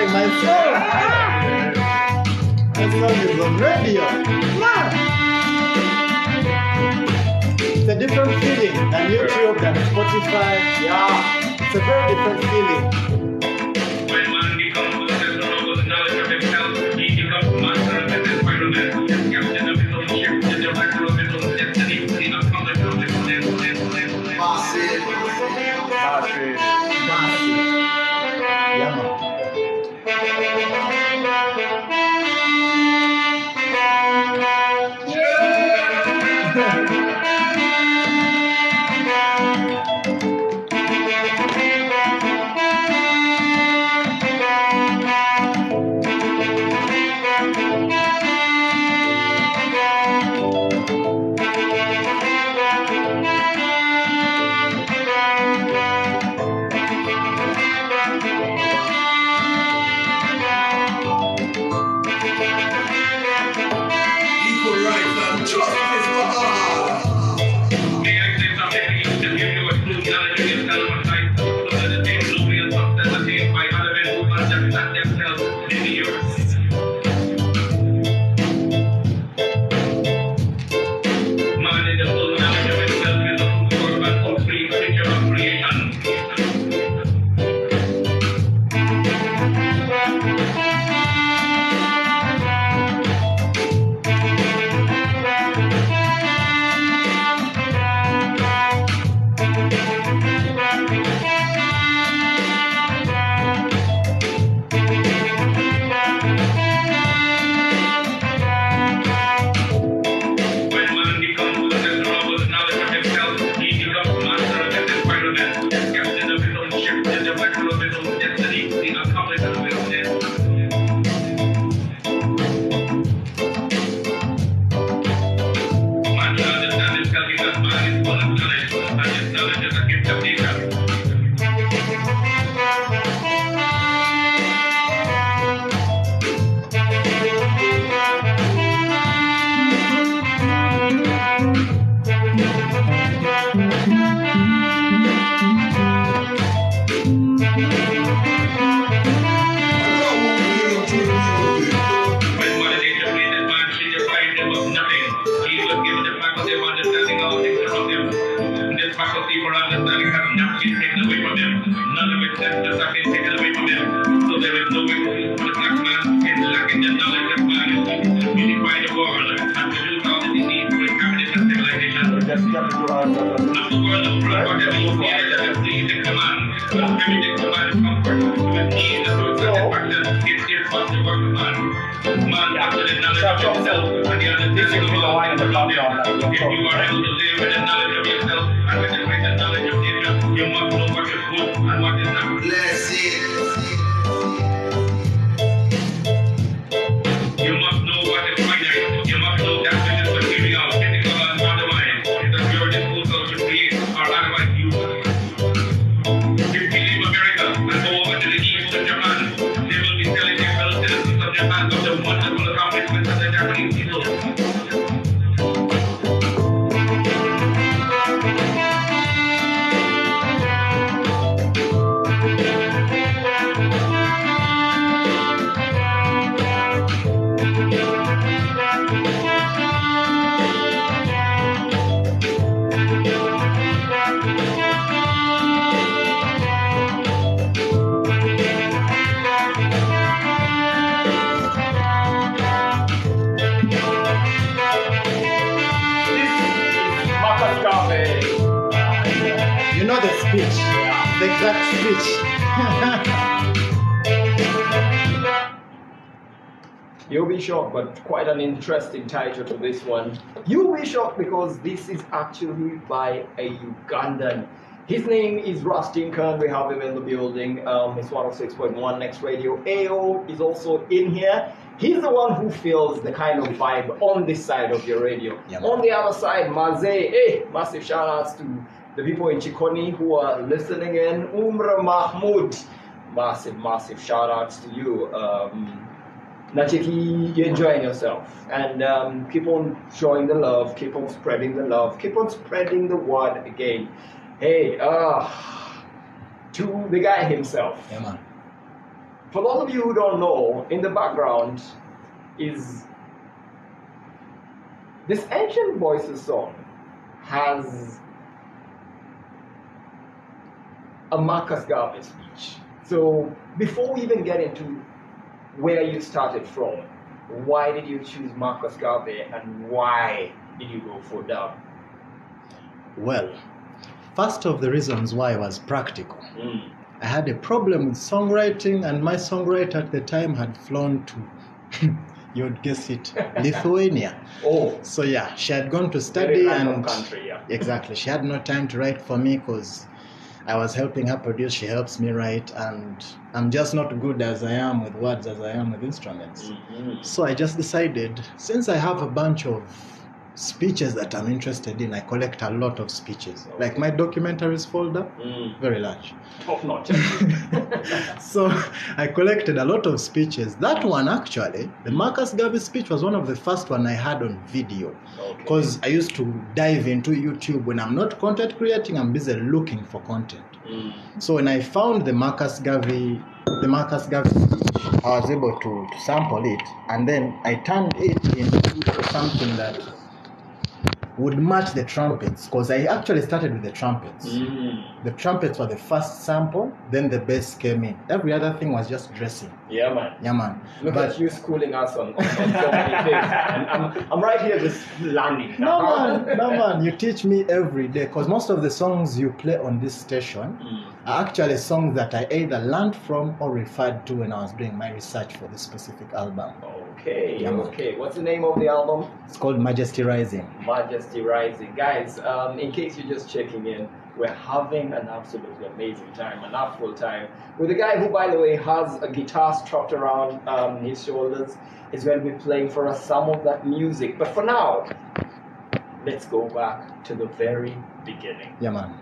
like my song. My song is on radio. Man. It's a different feeling than YouTube, than Spotify. Yeah, it's a very different feeling. When man becomes possessed of the knowledge of himself, he becomes master of his environment, captain of his own ship, the director of his own destiny, the accomplished of his own Massive. Yeah, man. Equal rights and justice for all. May I say something to you to give you a true knowledge of yourself and life, so that the same glory and success attained by other men who understand themselves in the earth. Man in the full knowledge of himself is a superb and complete creature of creation. When man becomes possessed of the knowledge of himself, he becomes master of his environment, captain of his own ship, the director of his own destiny, the accomplished of his own Man should understand himself because man is full of knowledge, and his knowledge is a gift of nature. When one is educated man, she deprived him of nothing. He was given the faculty of understanding all things around him. This faculty for understanding has not been taken away from him. None of its senses have been taken away from him. So there is no excuse for the black man in lacking the knowledge that man is to unify the world and reduce all the disease to inhabit the civilization. Not the world of blood, whatever you fear that is pleasing to man. But everything to man's comfort, to his needs and to his satisfaction, it is but the work of man. Man after the knowledge of himself and the understanding of all things around him. If you are able to live with the knowledge of yourself and with the greater knowledge of nature, you must know what is good and what is not. Bless it. You must know what is finite. You must know that which is material, physical, and otherwise. That your disposal to create or otherwise useless. If we leave America and go over to the east of Japan, they will be telling their fellow citizens of Japan of the wonderful accomplishments of the Japanese people. You know the speech, the exact speech. You'll be shocked, but quite an interesting title to this one. You'll be shocked because this is actually by a Ugandan. His name is Rustin Khan. We have him in the building. It's 106.1 Next Radio. AO is also in here. He's the one who feels the kind of vibe on this side of your radio. Yeah, on the other side, Maze, hey, massive shout outs to the people in Chikoni who are listening in. Umra Mahmoud, massive shout outs to you. Nachiki, you're enjoying yourself. And keep on showing the love, keep on spreading the love, keep on spreading the word again. Hey, to the guy himself. Yeah, man. For those of you who don't know, in the background is this Ancient Voices song has a Marcus Garvey speech. So before we even get into where you started from, why did you choose Marcus Garvey and why did you go for dub? Well, first of the reasons why was practical. I had a problem with songwriting, and my songwriter at the time had flown to, you'd guess it, Lithuania. Oh, So yeah, she had gone to very study random and country, yeah. exactly, she had no time to write for me because I was helping her produce. She helps me write, and I'm just not good as I am with words as I am with instruments. So I just decided, since I have a bunch of speeches that I'm interested in, I collect a lot of speeches. Like my documentaries folder, very large. Top notch. So I collected a lot of speeches. That one actually, the Marcus Garvey speech was one of the first one I had on video. Because I used to dive into YouTube. When I'm not content creating, I'm busy looking for content. So when I found the Marcus Garvey speech, I was able to sample it, and then I turned it into something that would match the trumpets, because I actually started with the trumpets. The trumpets were the first sample, then the bass came in. Every other thing was just dressing. Yeah, man. Yeah, man. Look But at you schooling us on so many things. And I'm right here just learning. no man, you teach me every day, because most of the songs you play on this station are actually songs that I either learned from or referred to when I was doing my research for this specific album. Okay, Yeah, man. okay. What's the name of the album? It's called Majesty Rising. Majesty Rising. Guys, in case you're just checking in, we're having an absolutely amazing time, an awful time, with a guy who, by the way, has a guitar strapped around his shoulders. He's going to be playing for us some of that music. But for now, let's go back to the very beginning. Yeah, man.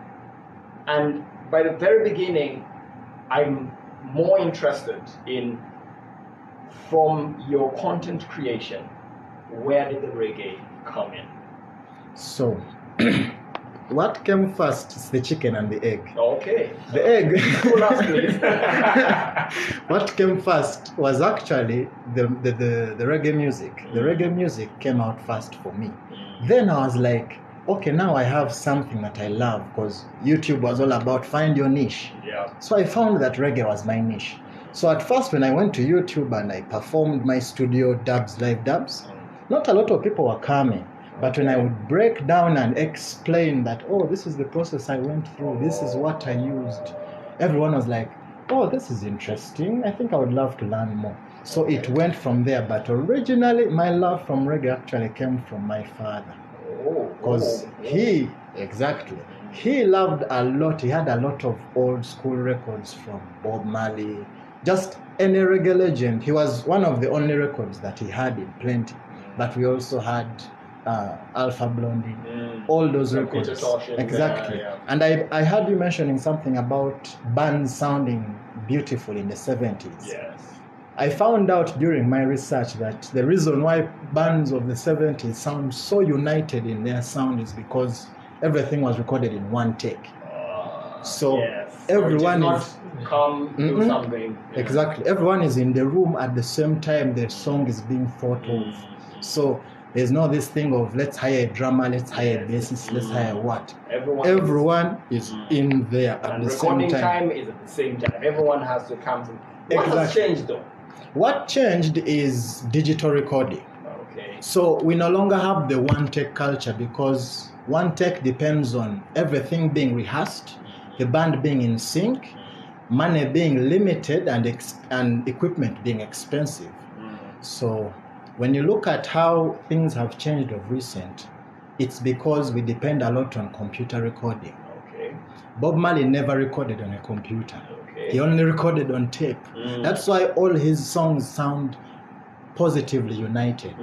And by the very beginning, I'm more interested in, from your content creation, where did the reggae come in? So, what came first is the chicken and the egg. Okay. The egg. Cool us, please. What came first was actually the reggae music. The reggae music came out first for me. Then I was like, okay, now I have something that I love, because YouTube was all about find your niche. Yeah. So I found that reggae was my niche. So at first when I went to YouTube and I performed my studio dubs, live dubs, not a lot of people were coming. But when I would break down and explain that, oh, this is the process I went through, this is what I used, everyone was like, oh, this is interesting. I think I would love to learn more. So it went from there. But originally, my love from reggae actually came from my father. Because he loved a lot. He had a lot of old school records from Bob Marley, just any reggae legend. He was one of the only records that he had in plenty. But we also had Alpha Blondie, all those records. Exactly. Yeah. And I heard you mentioning something about bands sounding beautiful in the 70s. Yes. I found out during my research that the reason why bands of the 70s sound so united in their sound is because everything was recorded in one take. So yes. everyone so is come do something. Exactly. Everyone is in the room at the same time the song is being thought of. So there's no this thing of let's hire a drummer, let's hire a bassist, let's hire what. Everyone is in there at the same time. And recording time is at the same time. Everyone has to come to. What has changed though? What changed is digital recording. Okay. So we no longer have the one take culture, because one take depends on everything being rehearsed, the band being in sync, money being limited, and equipment being expensive. So when you look at how things have changed of recent, it's because we depend a lot on computer recording. Okay. Bob Marley never recorded on a computer. Okay. He only recorded on tape. That's why all his songs sound positively united.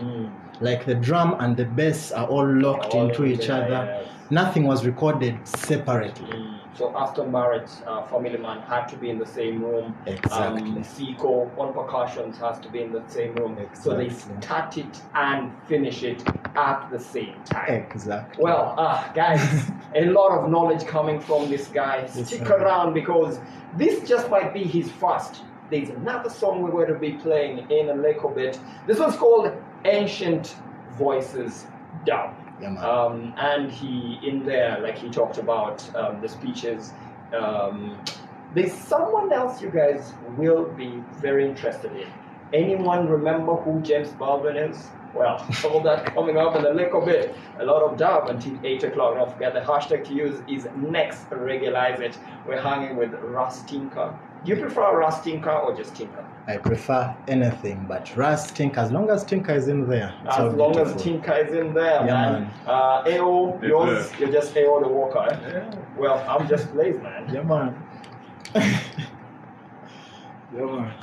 Like the drum and the bass are all locked into each other. Yes. Nothing was recorded separately. So after marriage, Family Man had to be in the same room. Exactly. Seco on percussions has to be in the same room. Exactly. So they start it and finish it at the same time. Exactly. Well, guys, a lot of knowledge coming from this guy. Stick around, because this just might be his first there's another song we're going to be playing in a little bit. This one's called Ancient Voices Dub. Yeah, man. And he, in there, like he talked about the speeches. There's someone else you guys will be very interested in. Anyone remember who James Baldwin is? Well, all that coming up in a little bit. A lot of dub until 8 o'clock. Don't forget the hashtag to use is next Reggaelize It. We're hanging with Rastinka. Do you prefer Rastinka or just Tinka? I prefer anything but Ras Tinka, as long as Tinka is in there. It's all As long as beautiful. Tinka is in there, Yeah, man. AO, yours, you're just AO the Walker, eh? Yeah. Well, I'm just Blaze, man. Yeah, man. Yeah, man.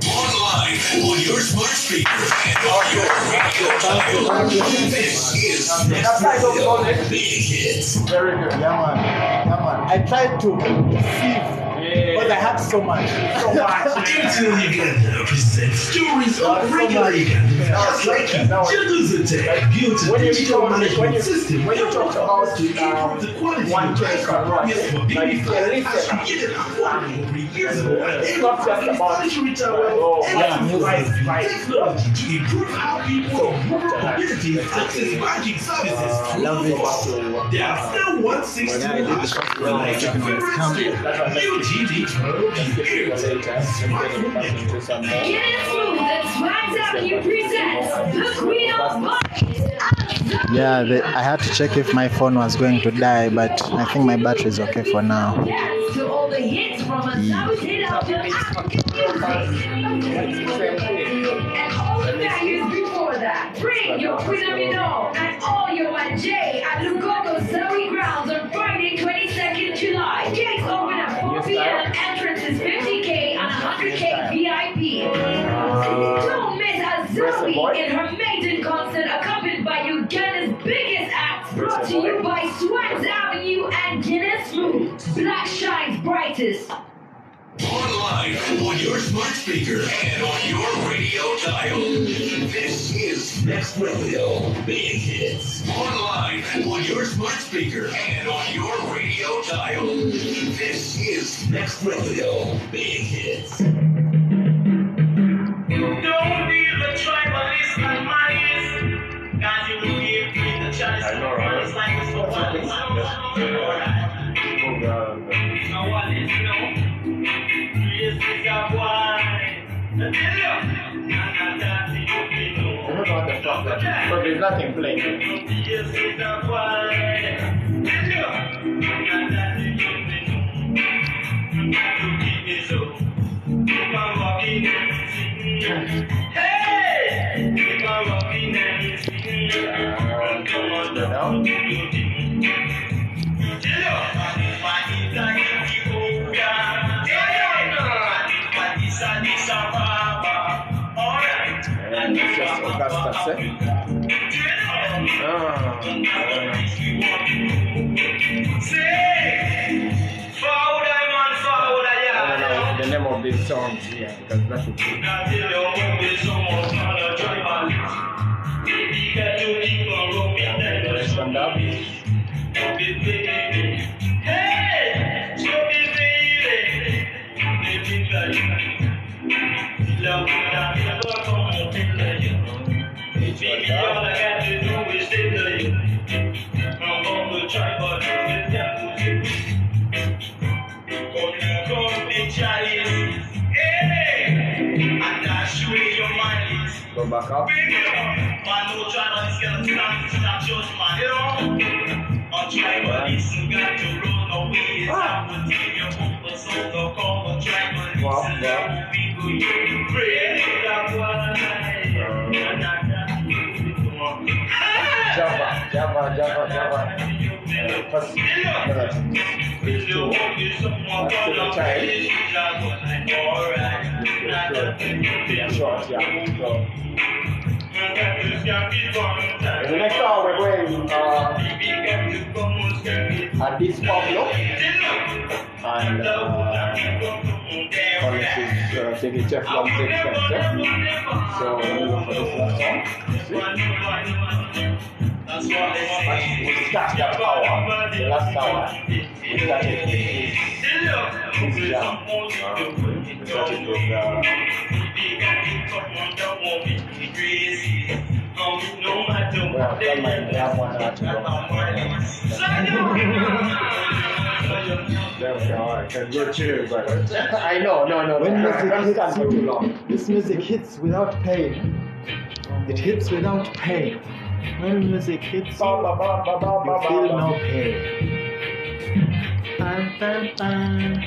Online on your smart speaker and on your radio dial. This is Big Hits. Very good. Yeah, man. Yeah, man. I tried to deceive, but I had so much. So much. Until Uganda presents stories of regular Ugandans, just like Jerusalem, built a When you digital talk, management system. when you talk about to improve the quality one of case life. run, Yes, for like baby listen, as created affordable over years ago. it's not just about Technology to improve how people in rural communities access banking services. love it. There are still 160 hash like your favorite UGD 12 areas. Smartphone network. Get it smooth and swags up you presents the Queen of Vibes. Yeah, I had to check if my phone was going to die, but I think my battery is okay for now. Dance to all the hits from a South Hit Album and all the bangers before that. Bring your Queen of It All and all your J at Lugogo Zoe Grounds on Friday, 22nd July. Gates open at 4 p.m. Entrance is 50K and 100K VIP. Don't miss a Zoe in her maiden concert accompanied by Uganda's biggest acts, brought to you by Swags Avenue and Guinness Moon. Black shines brightest. Online, on your smart speaker, and on your radio dial. This is Next Radio Big Hits. Online, on your smart speaker, and on your radio dial. This is Next Radio Big Hits. Don't be the tribalist and malice. God, you will give me the chance to run like this for one. No one is, you know. Yes, it's a wine. I don't know what the fuck that is, but there's nothing playing. Yes, it's a wine. Hey! Keep on rocking and singing. Come on down. And it's just Augusta set. I don't know the name of these songs here because that would be. Stand up. Go back up. Java. First, these two. Short, yeah. So, the next song we're going Addis Pablo and honestly take a Jeff Long take Spencer. So let me look for this last song. See? we start that power, the last hour, we started with this jam. We started with well, we have 1 hour to go. I can go too, but I know, no. When music I hits can't go too you, long. this music hits without pain. It hits without pain. When music hits you, you feel no pain. Bam, bam, bam.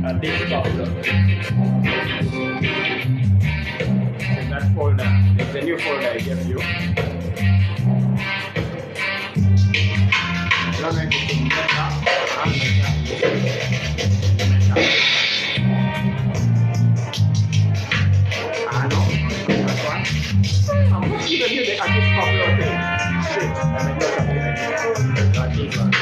At this folder. In that folder, there's a new folder I gave you. You're going to put better and that one. I'm not even here at this popular thing. Shit, I mean, that's something like this one.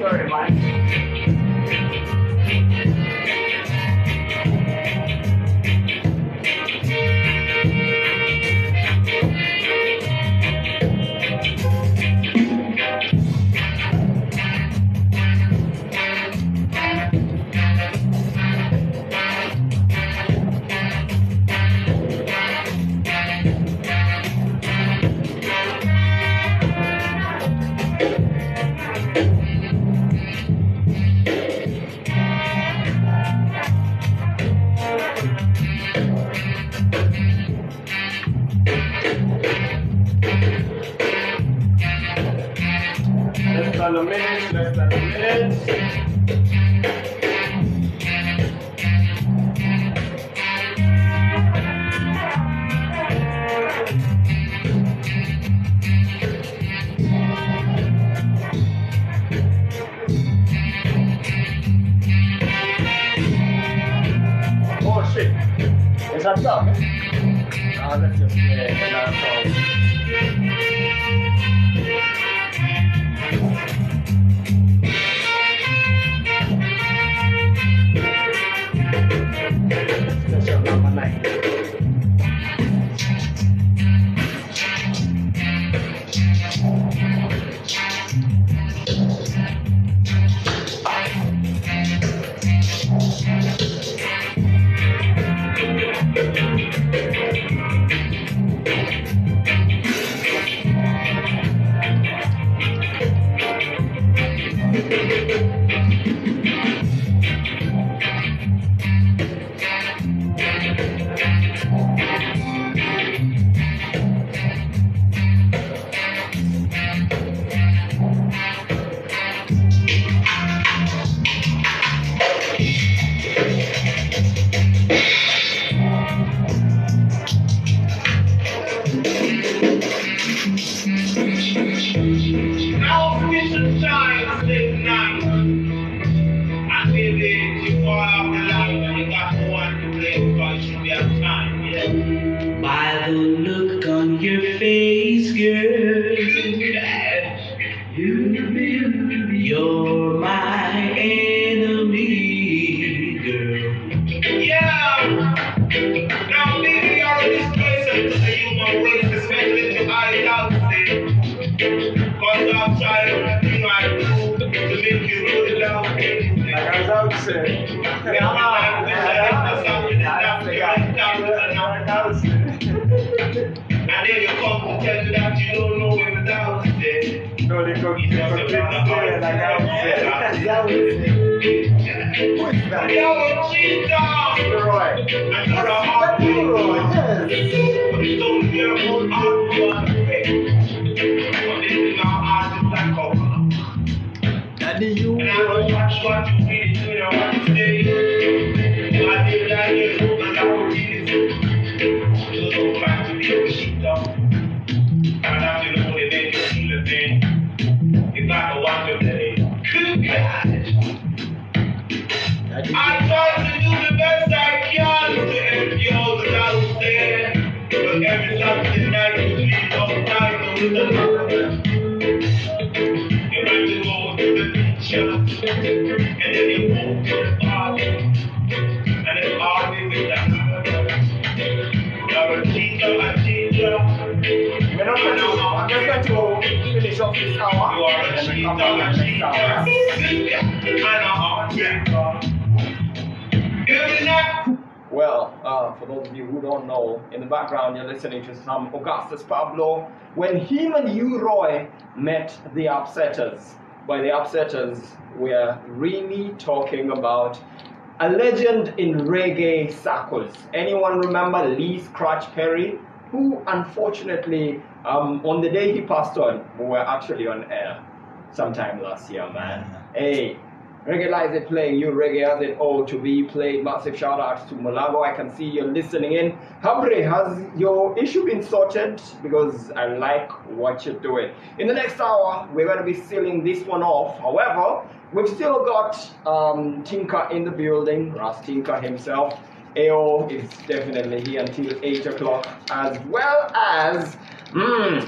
Sorry, Mike. Less than a minute. Oh shit. Is that done? Let's just play another song. Session number 9. Now switch the time, stay nice. And maybe you fall off the line and you got no one to blame because you should be on time, yeah. By the look on your face, girl, you're my enemy, girl. Yeah. Now maybe you're in this place and the human race, especially to hide out there. Because I'm trying everything I do to make you roll down. Like I was out saying. And then you come to tell you that you don't know it without it. No, they come like I was saying. That was it. What's that? Yo, cheetah! Right. And you're a hard Yes. but you don't hear about hard one way. But this is not hard to black up. Daddy, you. And I don't watch what you really do, you what you say. I did that, and I would really do. So don't try to be a cheetah. And that's the only thing you feel the thing. You got to watch your day. Good God. I try to do the best I can to help you all out there. But every Saturday night you sleep on time with the mother. You like to go to the teacher, and then you go to the party, and it's hardly with that. You're a teacher. We're not going to. I'm just going to finish off this hour. You are a and then come back next hour. teacher, and a heartbreaker. Every night. Well, for those of you who don't know, in the background you're listening to some Augustus Pablo. When him and U-Roy met the Upsetters, by the Upsetters, we're really talking about a legend in reggae circles. Anyone remember Lee Scratch Perry, who unfortunately, on the day he passed on, we were actually on air sometime last year, man. Hey. Reggae Lies It playing you, Reggae As It Ought to Be played. Massive shout out to Malago. I can see you're listening in. Hambre, has your issue been sorted? Because I like what you're doing. In the next hour, we're going to be sealing this one off. However, we've still got Tinker in the building, Ras Tinker himself. AO is definitely here until 8 o'clock, as well as,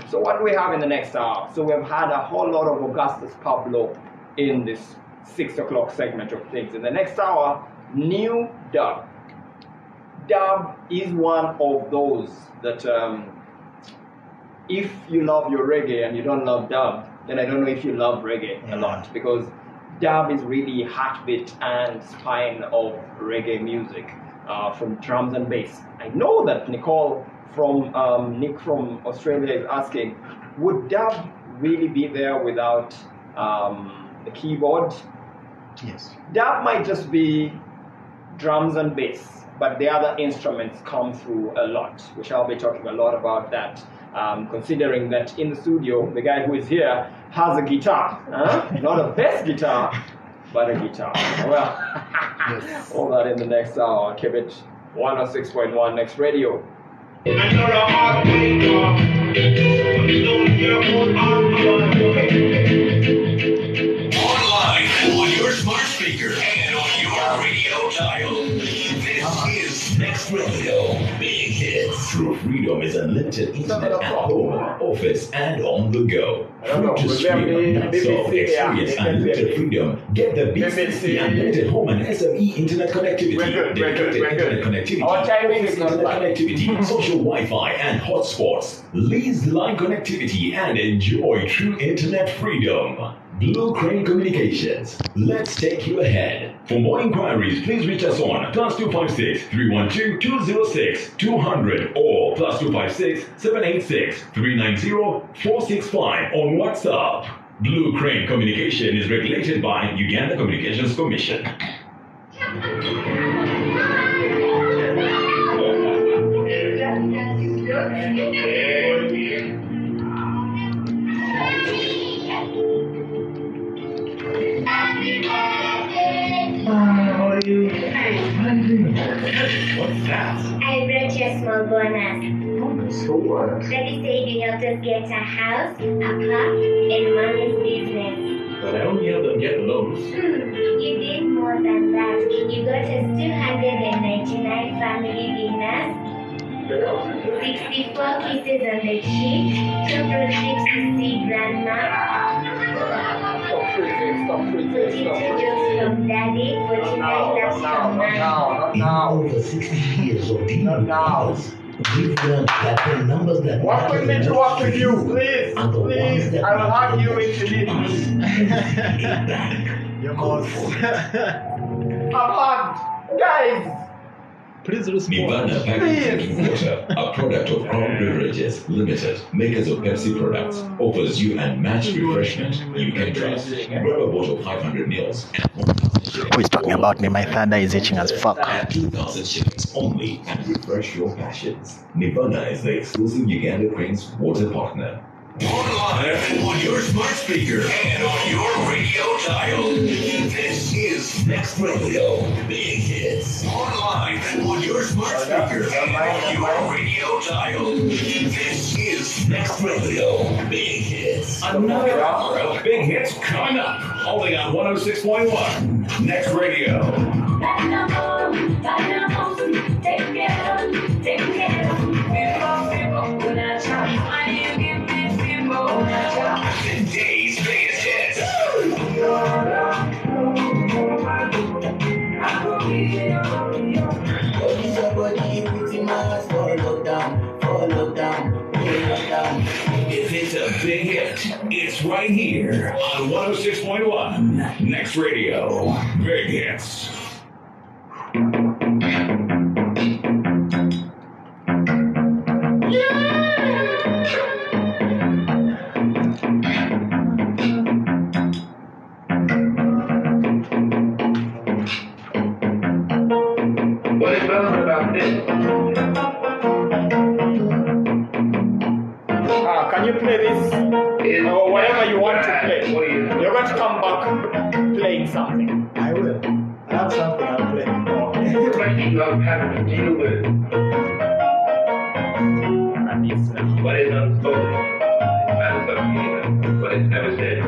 so what do we have in the next hour? So we've had a whole lot of Augustus Pablo in this 6 o'clock segment of things. In the next hour, new dub. Dub is one of those that if you love your reggae and you don't love dub, then I don't know if you love reggae a lot, because dub is really heartbeat and spine of reggae music, from drums and bass. I know that Nick from Australia is asking, would dub really be there without the keyboard? Yes. That might just be drums and bass, but the other instruments come through a lot. We shall be talking a lot about that, considering that in the studio, the guy who is here has a guitar. Not a bass guitar, but a guitar. Well, Yes. all that in the next hour. Keep it 106.1 Next Radio. And you're a heartbreaker, but you don't hear about hard Online, on your smart speaker, and on your radio dial. This is Next Radio. Big hits. True freedom is unlimited internet at home, office, and on the go. Free to stream, not so. Experience unlimited freedom. Get the BCC unlimited home and SME internet connectivity. Dedicated internet connectivity. Office internet connectivity, social Wi-Fi, and hotspots. Lease line connectivity and enjoy true internet freedom. Blue Crane Communications. Let's take you ahead. For more inquiries, please reach us on +256 312 206 200 or +256 786 390 465 on WhatsApp. Blue Crane Communication is regulated by Uganda Communications Commission. What's that? I brought you a small bonus. So what? Daddy said you helped us get a house, a car, and mommy's business. But I only helped them get the loans. You did more than that. You got us 299 family dinners, 64 kisses on the cheek, 2 trips to see grandma, Stop freezing, stop freezing, potato stop freezing. jokes from daddy, Not 49 now, laughs not from now, not mommy. now. Over 60 years of dealing Not with now. numbers, we've learned that the numbers that Work matter with me the to most work with you, please, are the ones please. that I will matter hug you the if you need most me. Your mouth. I'm hugged. Guys, Please respond. Nirvana Packaged Drinking Water, a product of Crown Beverages Limited, makers of Pepsi products, offers you unmatched refreshment you can trust. Grab a bottle of 500 mils and 1,000 shillings. Who is talking about me? My third eye is itching as fuck. At 2,000 shillings only and refresh your passions. Nirvana is the exclusive Uganda Cranes water partner. Online, on your smart speaker, and on your radio dial. This is Next Radio, Big Hits. Online, on your smart speaker, and on your radio dial. This is Next Radio, Big Hits. Another hour of Big Hits coming up, only on 106.1 Next Radio. Today's biggest hits. If it's a big hit, it's right here on 106.1 Next Radio. Big Hits. What is relevant about this? can you play this? Is Or whatever you want to play. What do you You're going to come back playing something. I will. I have something I'll play. question of having to deal with And it's what is unspoken, matters of feeling, what is never said.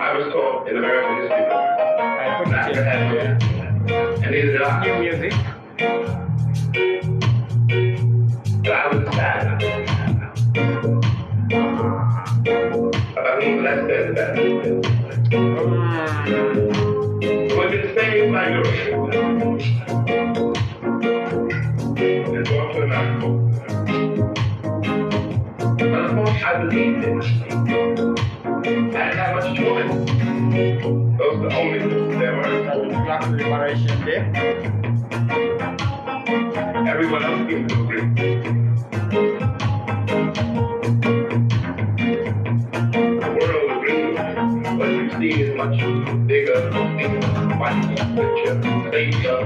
I was taught in American history I put not it to have in it, and neither did I. new music. But I was sad about who less than that. We've been saved by Europe and brought to America. But of course, I believed it. I didn't have much choice. Those were the only rules there were. That was Black Liberation Day. Everyone else seemed to agree. The world agreed. What you see is much bigger, much richer, safer.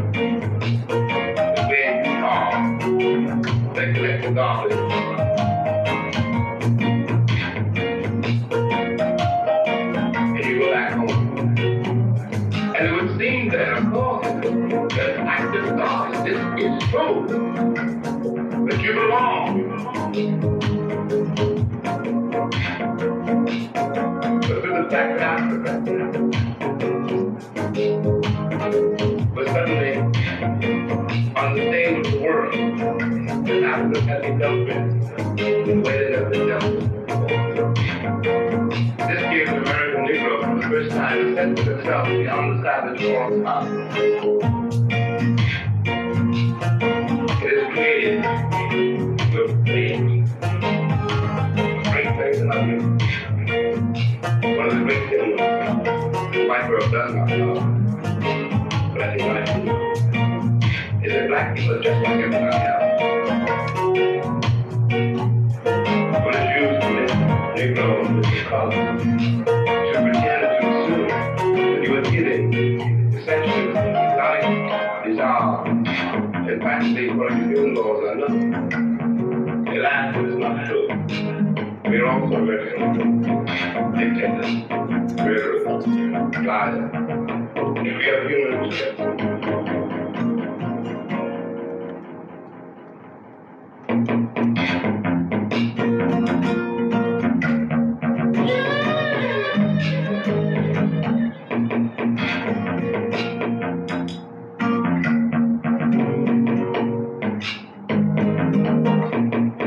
The way you are, they collect the garbage. And you go back home. And it would seem that, of course, that active God, this is true. That you belong. But through the fact that Africa was suddenly on the stage of the world, and Africa had been dealt with the way they never been dealt with. This gave the American Negro for the first time a sense of itself beyond the savage moral power. It has created good things, great things in our youth. One of the great things the white world does not know, but I think I do, is that black people are just like everybody else. What is used to make Negro with the color to pretend to assume that you are giving essentially exotic bizarre and practically what your human laws are not. A lie that is not true. We are also very dictators, murderers, liars. If we have human respect,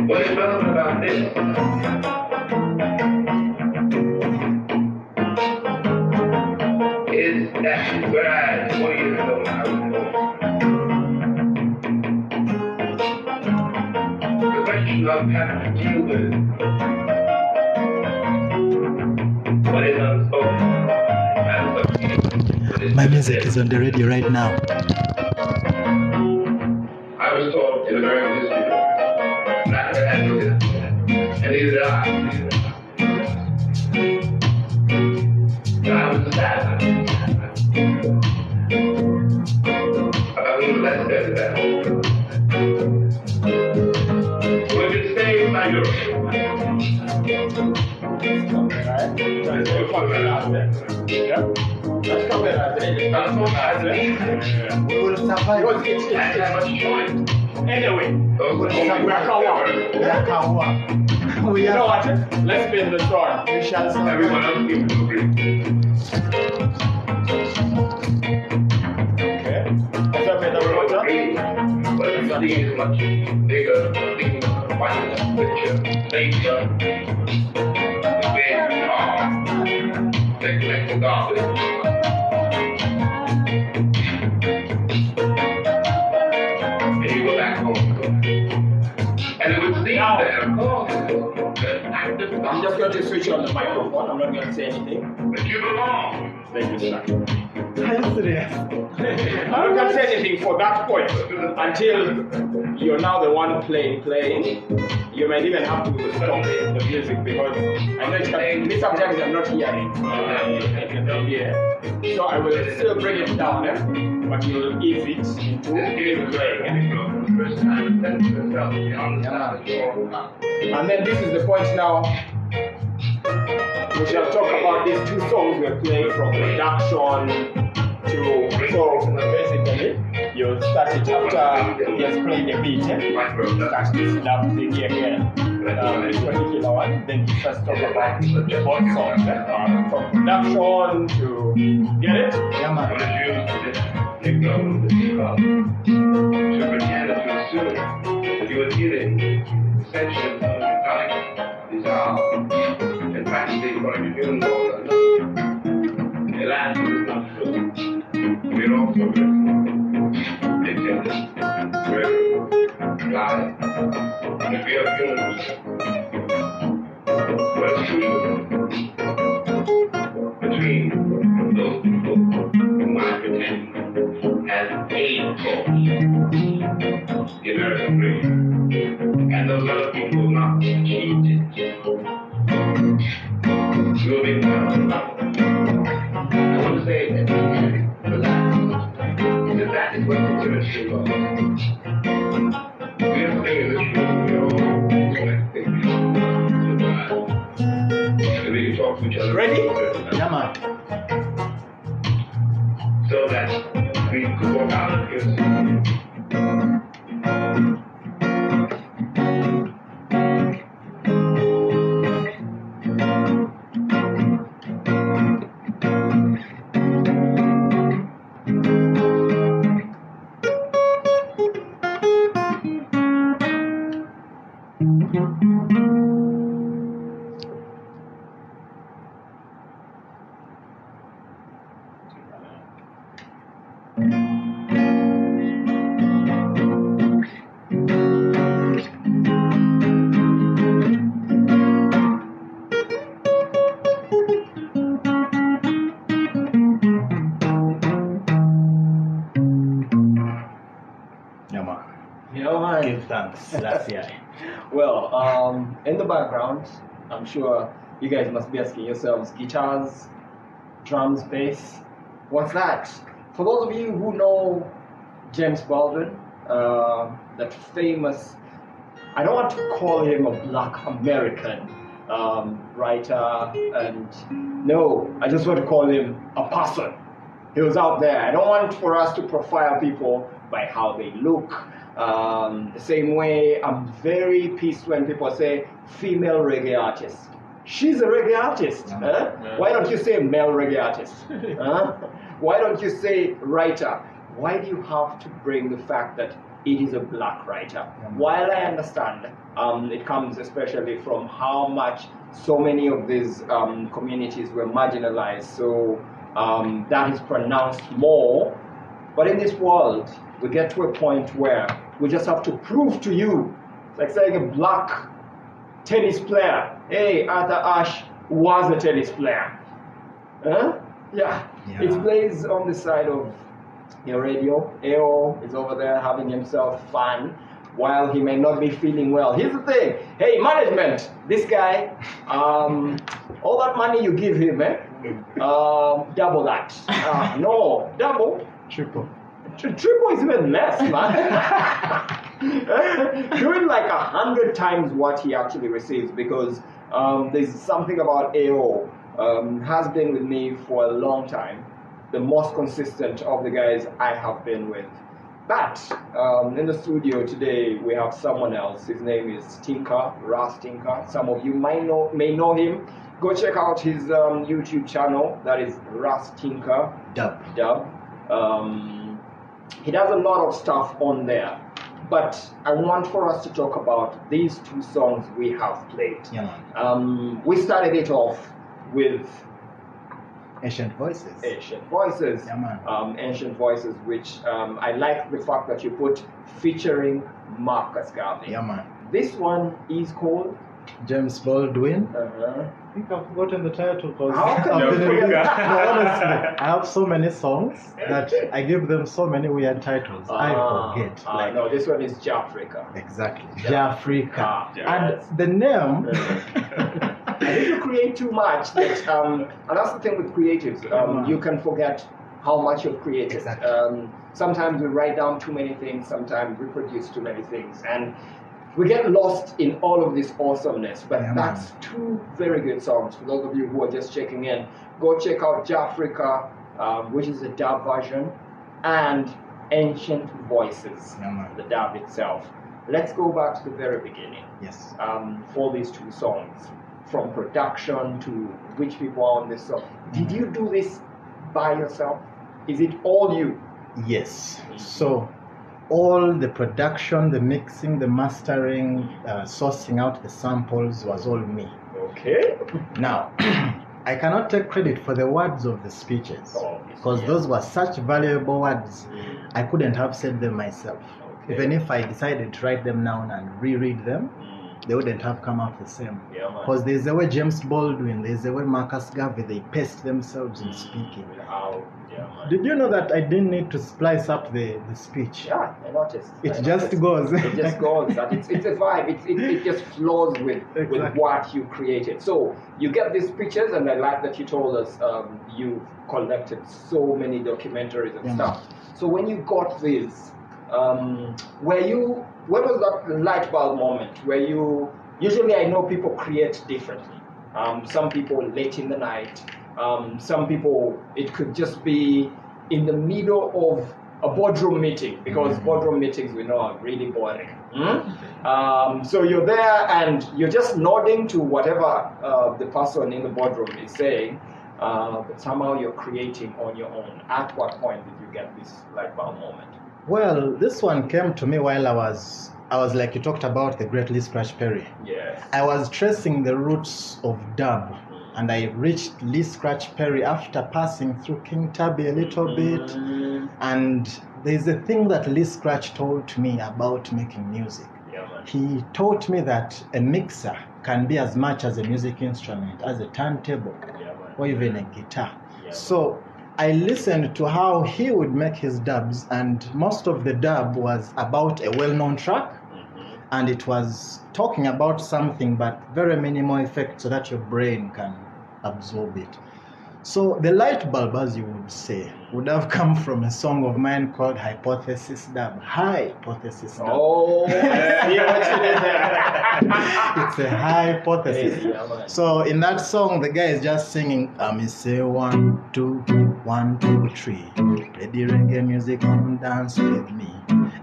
What is relevant about this is that whereas 20 years ago when I was the question of having to deal with what is unspoken. My music is on the radio right now. I was taught in American history not to have this, and neither did I. I was assassinated. About a little less than that. We've been saved by Europe. We will survive. Anyway, We you know are. what? Let's spin the song. We shall Everyone survive. else seems to agree. Okay. What's up, man? But the thing is much bigger, thinking of the final picture, later, where you are, like the goblin. And you go back home. And it would seem that, of course, that active I'm just going to switch on the microphone. I'm not going to say anything. but you belong. Thank you, sir. Are you serious? I'm not going to say anything for that point until you're now the one playing. You might even have to stop the music because I know sometimes I'm not hearing. Yeah. So I will still bring it down, but you'll ease it into playing. And then this is the point now. We shall talk about these two songs we're playing from production to, so basically you start it after he has played a beat, start this love thing again, this particular one, then you first talk about the both songs, from production to, get it? Yeah, man. You would hear the section of the time dissolve and practically for a human world. The last is not true. We're also intended, we're live. And if we are humans, what is true between those people whom I pretend as paid for the American dream and those other people who have not achieved it. You'll be one. I want to say that relax. Because that is what literacy was. We are saying this we are all connected. And we can talk to each other. Ready? Yeah, man. So that we could walk out of here. Yeah, man. You know, man. Give thanks. That's it. Well, in the background, I'm sure you guys must be asking yourselves, guitars, drums, bass, what's that? For those of you who know James Baldwin, that famous, I don't want to call him a black American writer, and no, I just want to call him a person. He was out there. I don't want for us to profile people by how they look. The same way, I'm very pissed when people say female reggae artist. She's a reggae artist. Why don't you say male reggae artist? Why don't you say writer? Why do you have to bring the fact that it is a black writer. Yeah. While I understand, it comes especially from how much so many of these communities were marginalized, so that is pronounced more. But in this world, we get to a point where we just have to prove to you, like saying a black tennis player, hey, Arthur Ashe was a tennis player. Huh? Yeah. It plays on the side of your radio. AO is over there having himself fun while he may not be feeling well. Here's the thing. Hey, management, this guy, all that money you give him, double that. No, double. Triple. Triple is even less, man. Doing like 100 times what he actually receives, because there's something about AO. Has been with me for a long time, the most consistent of the guys I have been with. But in the studio today we have someone else. His name is Tinker, Ras Tinker. Some of you may know him. Go check out his YouTube channel. That is Ras Tinker Dub. He does a lot of stuff on there. But I want for us to talk about these two songs we have played. Yeah, man. We started it off with Ancient Voices. Ancient Voices. Yeah, man. Ancient Voices, which I like the fact that you put featuring Marcus Garvey. Yeah, man. This one is called James Baldwin. I think I've forgotten the title because How can you forget? No, honestly, I have so many songs that I give them so many weird titles. I forget. No, this one is Jafrica. Exactly. Jafrica. Yes. And the name. And if you create too much, that, and that's the thing with creatives, you can forget how much you've created. Exactly. Sometimes we write down too many things, sometimes we produce too many things, and we get lost in all of this awesomeness. But that's two very good songs. For those of you who are just checking in, go check out Jafrica, which is the dub version, and Ancient Voices, the dub itself. Let's go back to the very beginning. Yes. For these two songs, from production to which people are on this song. Did you do this by yourself? Is it all you? Yes. So all the production, the mixing, the mastering, sourcing out the samples was all me. Okay. Now, I cannot take credit for the words of the speeches because those were such valuable words. I couldn't have said them myself. Okay. Even if I decided to write them down and reread them, they wouldn't have come out the same. Because there's a way James Baldwin, there's a way Marcus Garvey, they paste themselves in speaking. Did you know that I didn't need to splice up the speech? Yeah, I noticed. It just goes. It just goes. It's a vibe. It just flows with what you created. So you get these pictures, and I like that you told us you collected so many documentaries and stuff. So when you got these, when was that light bulb moment where you, usually I know people create differently. Some people late in the night, some people, it could just be in the middle of a boardroom meeting, because boardroom meetings we know are really boring. So you're there and you're just nodding to whatever the person in the boardroom is saying, but somehow you're creating on your own. At what point did you get this light bulb moment? Well, this one came to me while I was like you talked about the great Lee Scratch Perry. Yes. I was tracing the roots of dub, and I reached Lee Scratch Perry after passing through King Tubby a little bit. And there's a thing that Lee Scratch told me about making music. He taught me that a mixer can be as much as a music instrument, as a turntable, or even a guitar. So I listened to how he would make his dubs, and most of the dub was about a well-known track, and it was talking about something but very minimal effect so that your brain can absorb it. So the light bulb, as you would say, would have come from a song of mine called Hypothesis Dub. Hypothesis Dub. Oh, I see what you did there. It's a hypothesis. So in that song, the guy is just singing, me say 1, 2, 1, 2, 3. Play the reggae music, come dance with me.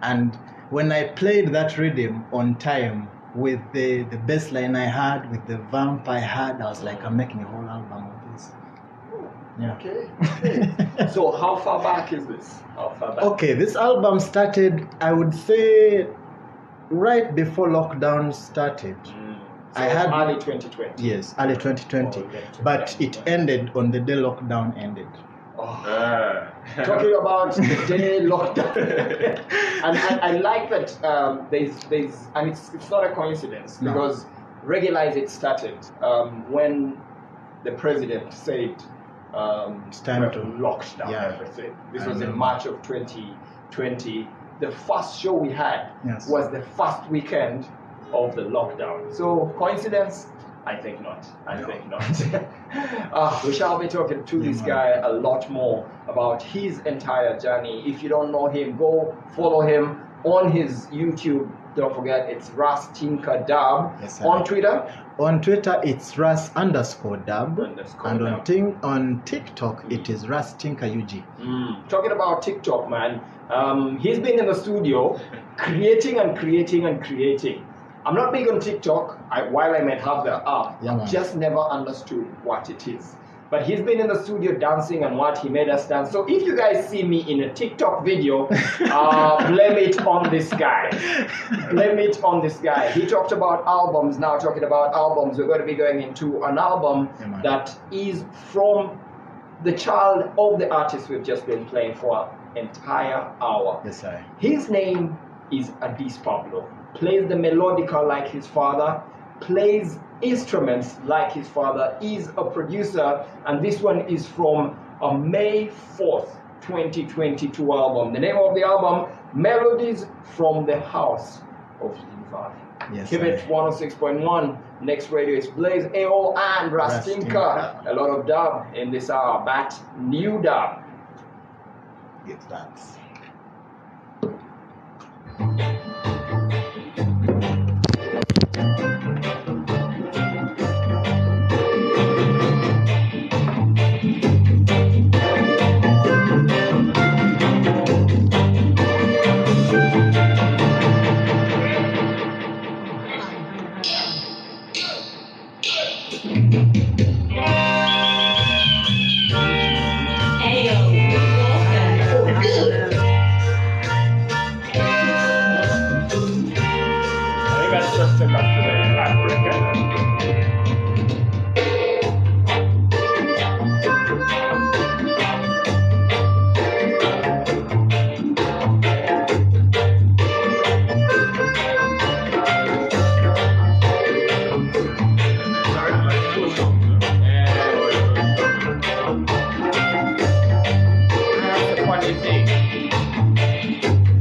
And when I played that rhythm on time with the bass line I had, with the vamp I had, I was like, I'm making a whole album of this. Yeah. Okay. So how far back is this? How far back? Okay, this album started, I would say, right before lockdown started. So I had early 2020. Yes, early 2020. Oh, yeah, But it ended on the day lockdown ended. Talking about the day lockdown, and I like that there's and it's not a coincidence No. because Regularize It started when the president said It's time we've to locked down yeah. everything. This I was in remember. March of 2020. The first show we had Yes. was the first weekend of the lockdown. So coincidence? I think not. I think not. We shall be talking to this guy a lot more about his entire journey. If you don't know him, go follow him on his YouTube. Don't forget, it's Rastinka Dub. Yes, sir. On Twitter. On Twitter, it's Ras_Dub. Underscore And Dub. on TikTok, it is Rastinka UG. Talking about TikTok, man, he's been in the studio creating and creating and creating. I'm not big on TikTok. While I might have the app, Yeah, man. just never understood what it is. But he's been in the studio dancing and what he made us dance. So if you guys see me in a TikTok video, blame it on this guy. Blame it on this guy. He talked about albums. Now talking about albums, we're going to be going into an album Yeah, man. that is from the child of the artist we've just been playing for an entire hour. Yes, sir. His name is Adis Pablo. Plays the melodica like his father, plays instruments like his father, is a producer, and this one is from a May 4th, 2022 album. The name of the album, Melodies from the House of Levi. Yes, Keep sir. it 106.1. Next radio is Blaze AO and Rastinka. Rastinka. A lot of dub in this hour, but new dub. It's that. I think that's just took us to the Africa. That's the funny thing.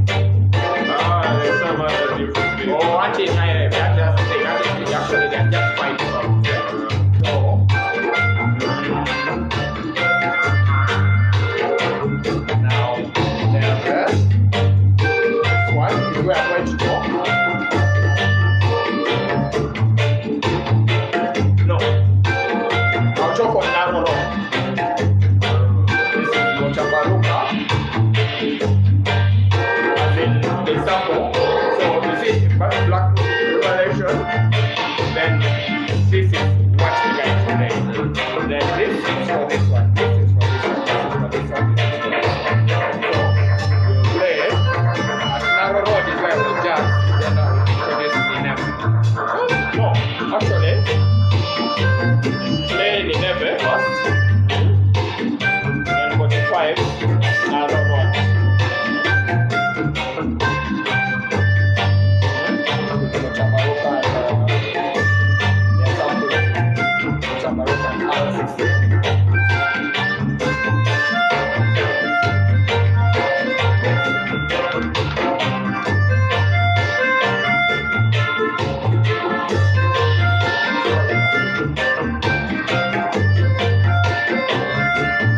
There's some other different bit. Oh, I think that's the thing. I think actually they're just five songs. So, now, this one is where I'm going to talk. No, I'll talk on Naroro. This is Mochabaruka. As in the sample. So you see black revelation, then this is what the guy is playing. Then this is for this one, this is for this one, this is for this one. So you play it. At Narrow Road is where we jazz, then I will introduce in F. No, actually, play in F first, then 45, Narrow Road.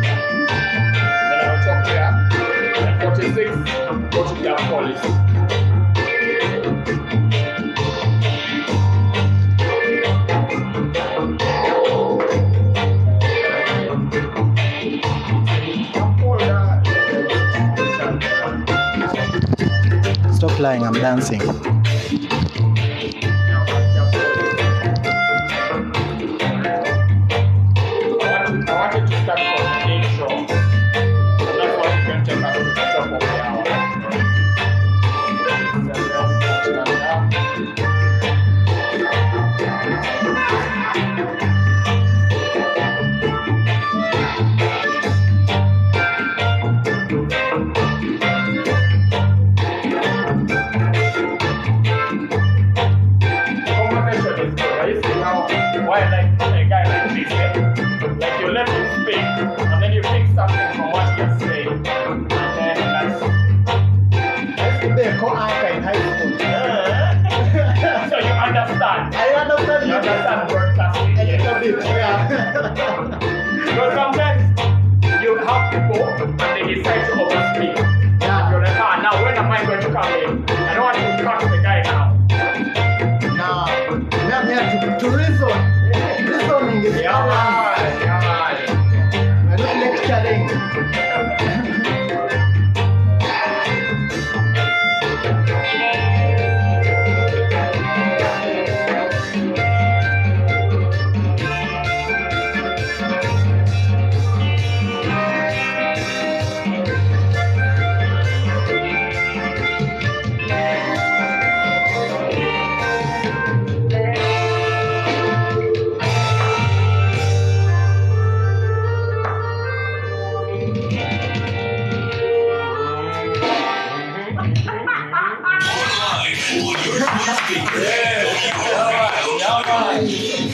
Then I will talk here. At 46, go to the police. Stop lying, I'm dancing. I wanted to start from A you see how why like a guy like this, like you let him speak, and then you pick something from what he's saying, and then that's They call Anka in high school. so you understand. I understand You understand broadcasting. a little bit, yeah. But sometimes you have people and they decide to overspeak. Yeah. You're like, now when am I going to come in? I don't want to cut the guy now. Now, I'm here to reason. Reasoning is balance. We're not lecturing.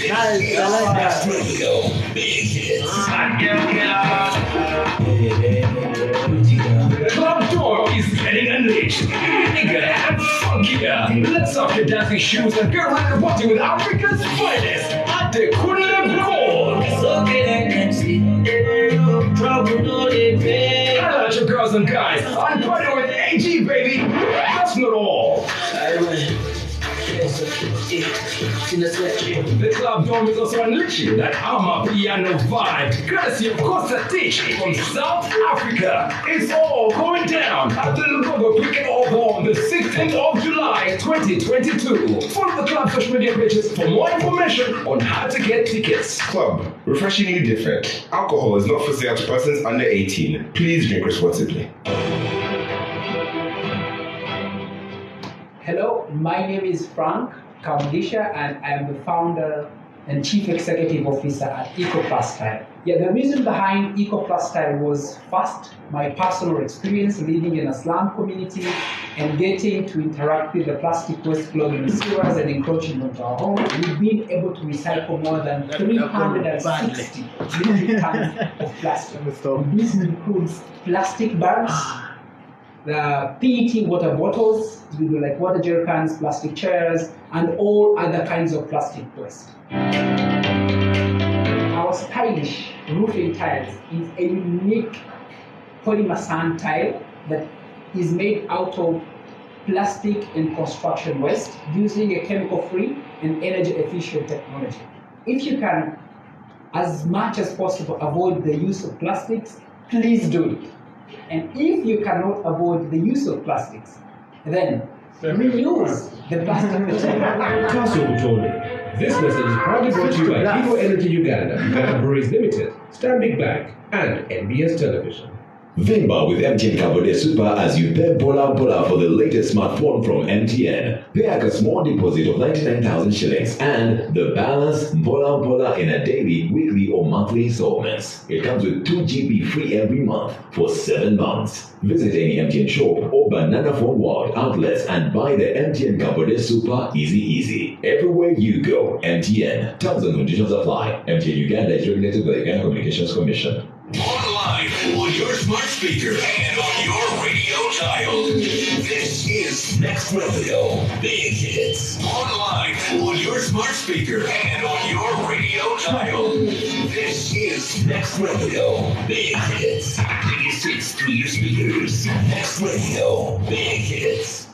Nice, I like that. Radio, big hits. Club door is getting unleashed. Nigga and funkier. Let's off your dancing shoes and get ready to party with Africa's finest at the Kunle Gold. Holla at your girls and guys. I'm partying with AG, baby. That's not all. The club dome is also unleashing that Ama piano vibe, courtesy of Costa Tichi from South Africa. It's all going down at the Lugogo Cricket Oval on the 16th of July 2022. Follow the club social media pages for more information on how to get tickets. Club, refreshingly different. Alcohol is not for sale to persons under 18. Please drink responsibly. Hello, my name is Frank Kamudisha and I am the founder and chief executive officer at EcoPlastyle. Yeah, the reason behind EcoPlastyle was first, my personal experience living in a slum community and getting to interact with the plastic waste flooding sewers and encroaching onto our home. We've been able to recycle more than 360 metric tons of plastic. This includes plastic bags, the PET water bottles, like water jerry cans, plastic chairs, and all other kinds of plastic waste. Our stylish roofing tiles is a unique polymer sand tile that is made out of plastic and construction waste using a chemical-free and energy-efficient technology. If you can, as much as possible, avoid the use of plastics, please do it. And if you cannot avoid the use of plastics, then reuse the plastic material. Council Tony. This message is proudly brought to you by Eco Energy Uganda, Ghana Breweries Limited, Stanbic Bank, and NBS Television. Vimba with MTN Kabode Super as you pay Bola for the latest smartphone from MTN. Pay like a small deposit of 99,000 shillings and the balance Bola in a daily, weekly or monthly installments. It comes with 2 GB free every month for 7 months. Visit any MTN shop or Banana Phone World outlets and buy the MTN Kabode Super easy. Everywhere you go, MTN. Terms and conditions apply. MTN Uganda is regulated by the Uganda Communications Commission. Online, on your smart speaker, and on your radio dial. This is Next Radio, Big Hits. Online, on your smart speaker, and on your radio dial. This is Next Radio, Big Hits. Biggest hits through your speakers. Next Radio, Big Hits.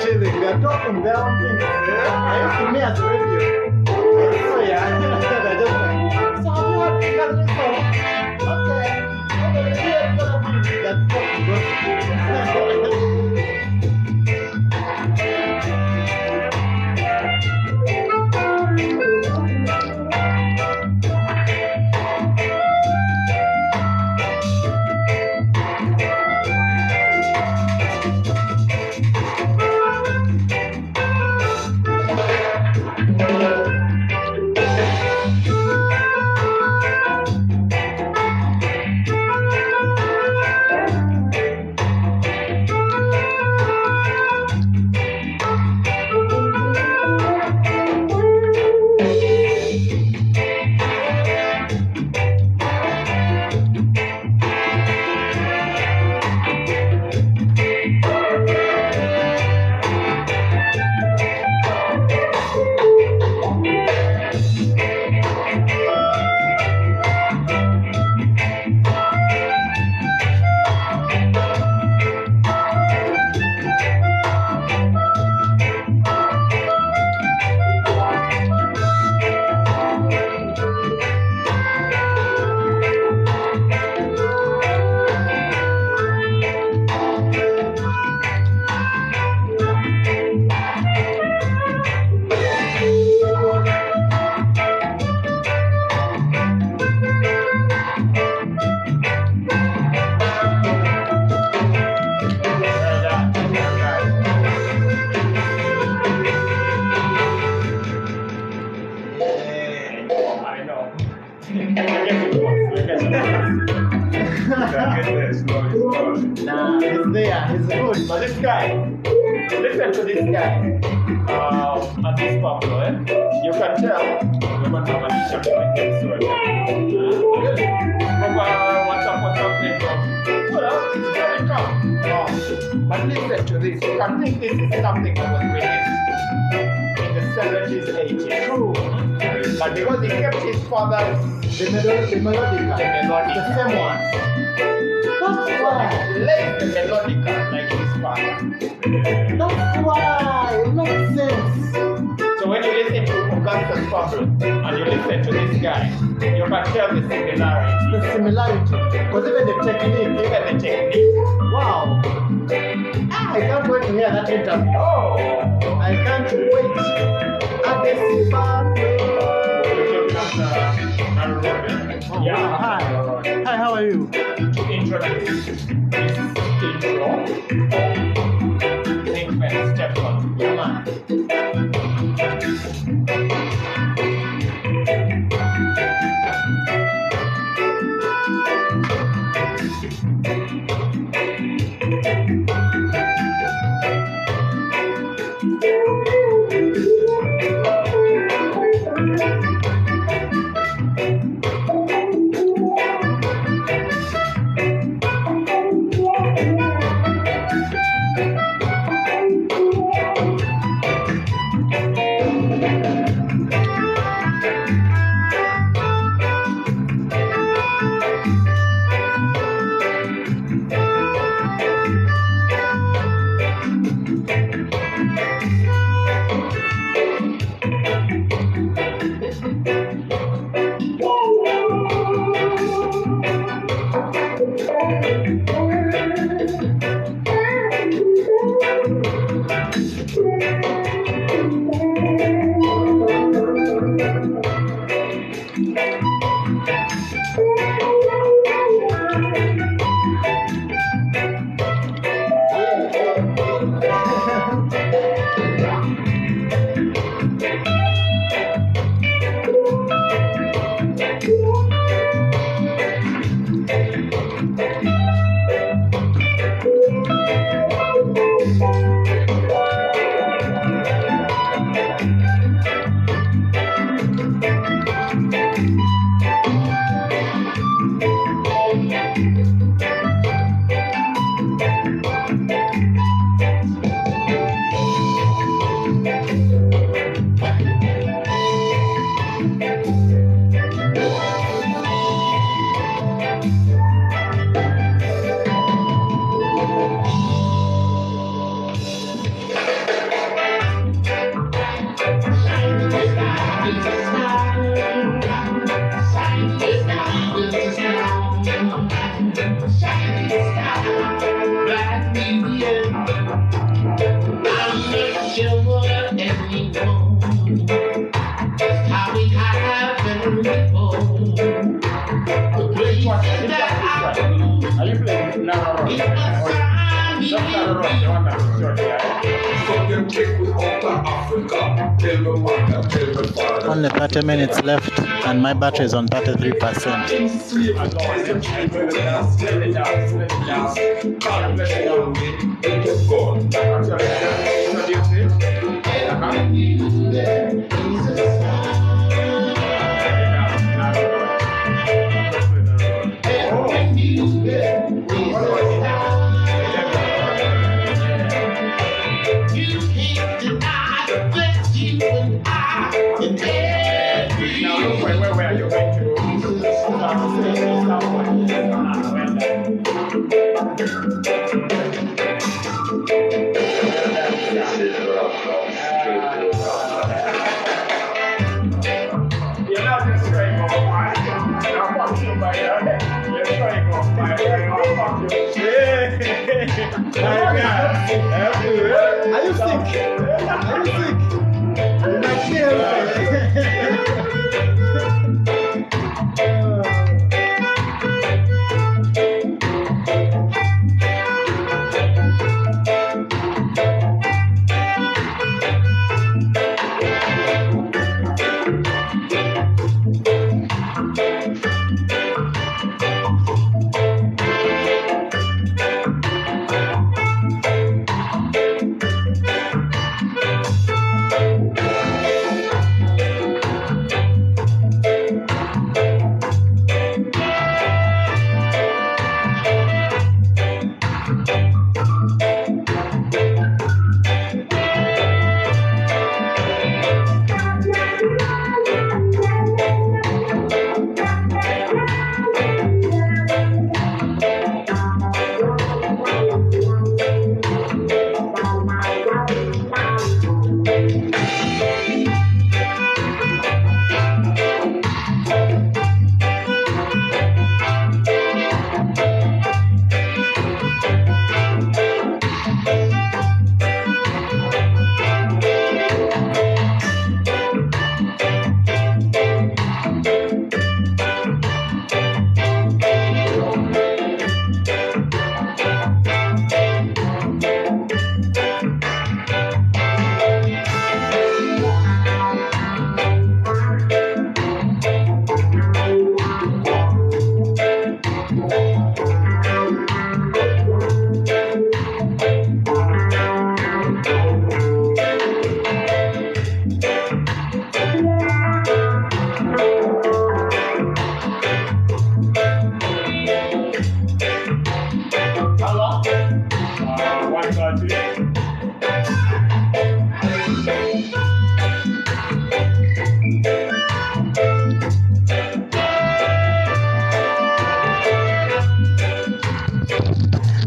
chilling. We are talking down things. I used to me as radio. So yeah, I just like, so have you heard the Catholic song? Okay. Okay, yeah, it's gonna be that talking gospel. Nah, he's there, he's good. But this guy, listen to this guy. And this Pablo, you can tell we're going to have an issue with him soon. What's up, nigga? Well, it's very calm. But listen to this. You can think this is something that was released in the 70s, 80s. True. But because he kept his father's The melodica. The same one. That's why. Late the melodica like his father. That's why. It makes sense. So when you listen to Augusta's Pablo and you listen to this guy, you can tell the similarity. The similarity. Because even the technique. Wow. I can't wait to hear that interview. Oh. I can't wait. Yeah. Hi, how are you? To introduce this intro, segment step one. Yeah, man. Are you playing? No. Just not around. The one that's short, Only 30 minutes left, and my battery is on 33%. Where are you going to? You're not just trying to go by. I'm watching by you're trying to go by. Are you sick? Are you sick? You might be healthy.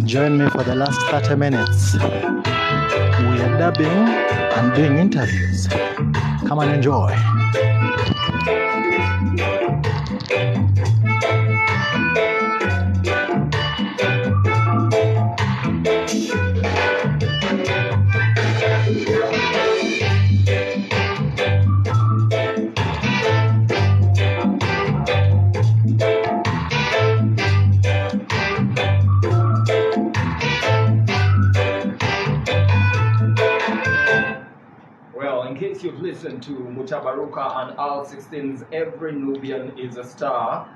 Join me for the last 30 minutes. We are dubbing and doing interviews. Come and enjoy. You've listened to Mutabaruka and Al 16's Every Nubian is a Star.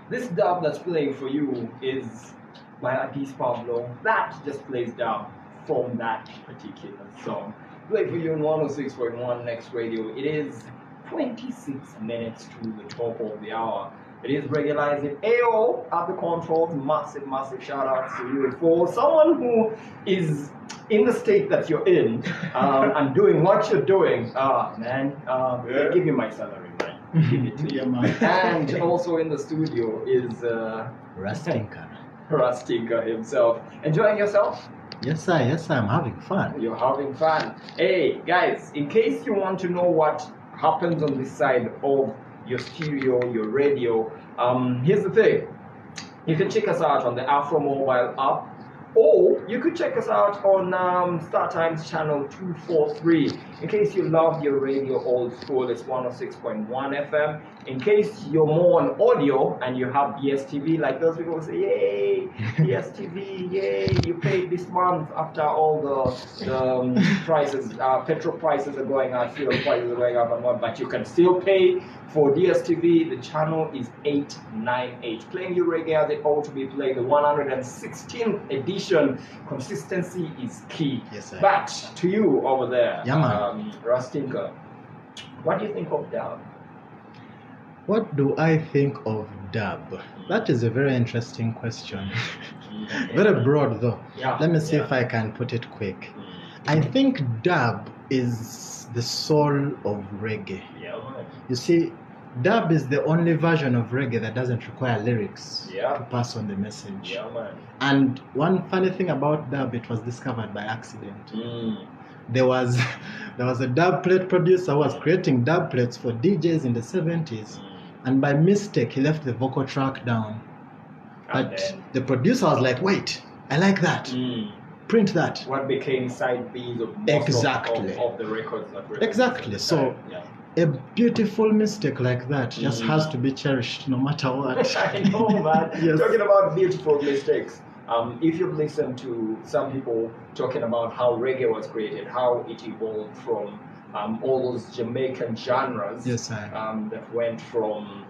This dub that's playing for you is by Adis Pablo. That just plays dub from that particular song. Play for you on 106.1 Next Radio. It is 26 minutes to the top of the hour. It is regularizing AO at the controls. Massive, massive shout outs to you. For someone who is in the state that you're in and doing what you're doing, give me my salary, man. Give it to you, man. And also in the studio is Rastinka. Rastinka himself. Enjoying yourself? Yes, I'm having fun. You're having fun. Hey, guys, in case you want to know what happens on this side of your stereo, your radio, here's the thing. You can check us out on the Afro Mobile app, or you could check us out on StarTimes channel 243. In case you love your radio old school, it's 106.1 FM. In case you're more on audio and you have DSTV, like those people say, yay, DSTV, yay, you paid this month after all the prices, petrol prices are going up, fuel prices are going up and what, but you can still pay for DSTV. The channel is 898. Playing you reggae as it ought to be played, the 116th edition. Consistency is key. Yes, sir. But to you over there, Yeah, man. Rastinka, what do you think of dub? What do I think of dub? That is a very interesting question. Very broad though. Yeah. Let me see if I can put it quick. I think dub is the soul of reggae. Yeah, man. You see, dub is the only version of reggae that doesn't require lyrics Yeah. to pass on the message. Yeah, man. And one funny thing about dub, it was discovered by accident. Mm. There was a dub plate producer who was creating dub plates for DJs in the 70s, and by mistake he left the vocal track down. And But then, the producer was like, wait, I like that. Print that. what became side B's of most Exactly. of the records that were Exactly. released So at the time. a beautiful mistake like that just has to be cherished no matter what. I know, man. Yes. Talking about beautiful mistakes. If you've listened to some people talking about how reggae was created, how it evolved from all those Jamaican genres Yes, sir. that went from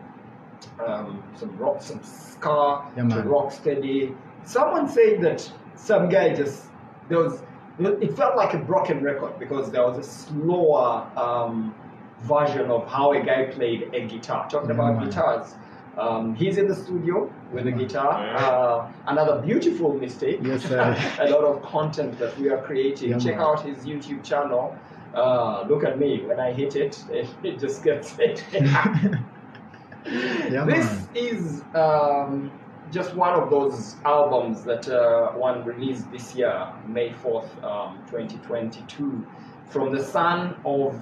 some rock, some ska Yeah, to man. rock steady. Someone said that some guy it felt like a broken record because there was a slower version of how a guy played a guitar. Talking about man. guitars. He's in the studio with a guitar. Another beautiful mistake. Yes, sir. A lot of content that we are creating. Yeah, Check man. out his YouTube channel. Look at me. When I hit it, it just gets it. Yeah, This man. is just one of those albums that one released this year, May 4th, 2022, from the son of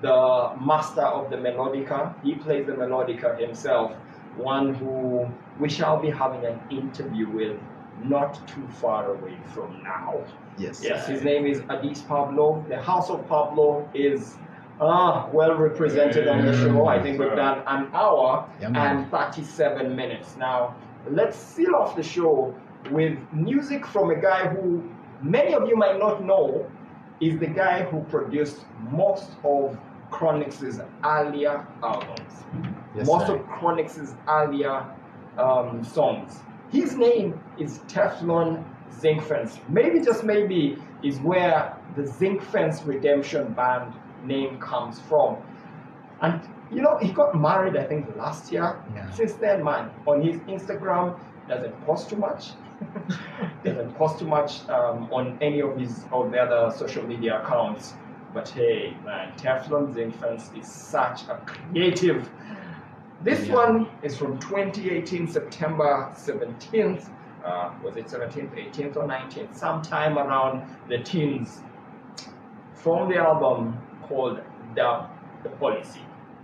the master of the melodica. He plays the melodica himself, one who we shall be having an interview with not too far away from now. Yes. Yes, his name is Adis Pablo. The House of Pablo is well represented on the show. I think we've done an hour Yeah, man. and 37 minutes. Now, let's seal off the show with music from a guy who many of you might not know is the guy who produced most of Chronix's earlier albums. Yes, Most sir. of Chronix's earlier songs. His name is Teflon Zinc Fence. Maybe, just maybe, is where the Zinc Fence Redemption Band name comes from. And you know, he got married, I think, last year. Yeah. Since then, man, on his Instagram, doesn't post too much. Doesn't post too much on any of the other social media accounts. But hey, man, Teflon Zinc Fence is such a creative. This one is from 2018, September 17th. Was it 17th, 18th, or 19th? Sometime around the teens. From the album called Dub the Policy.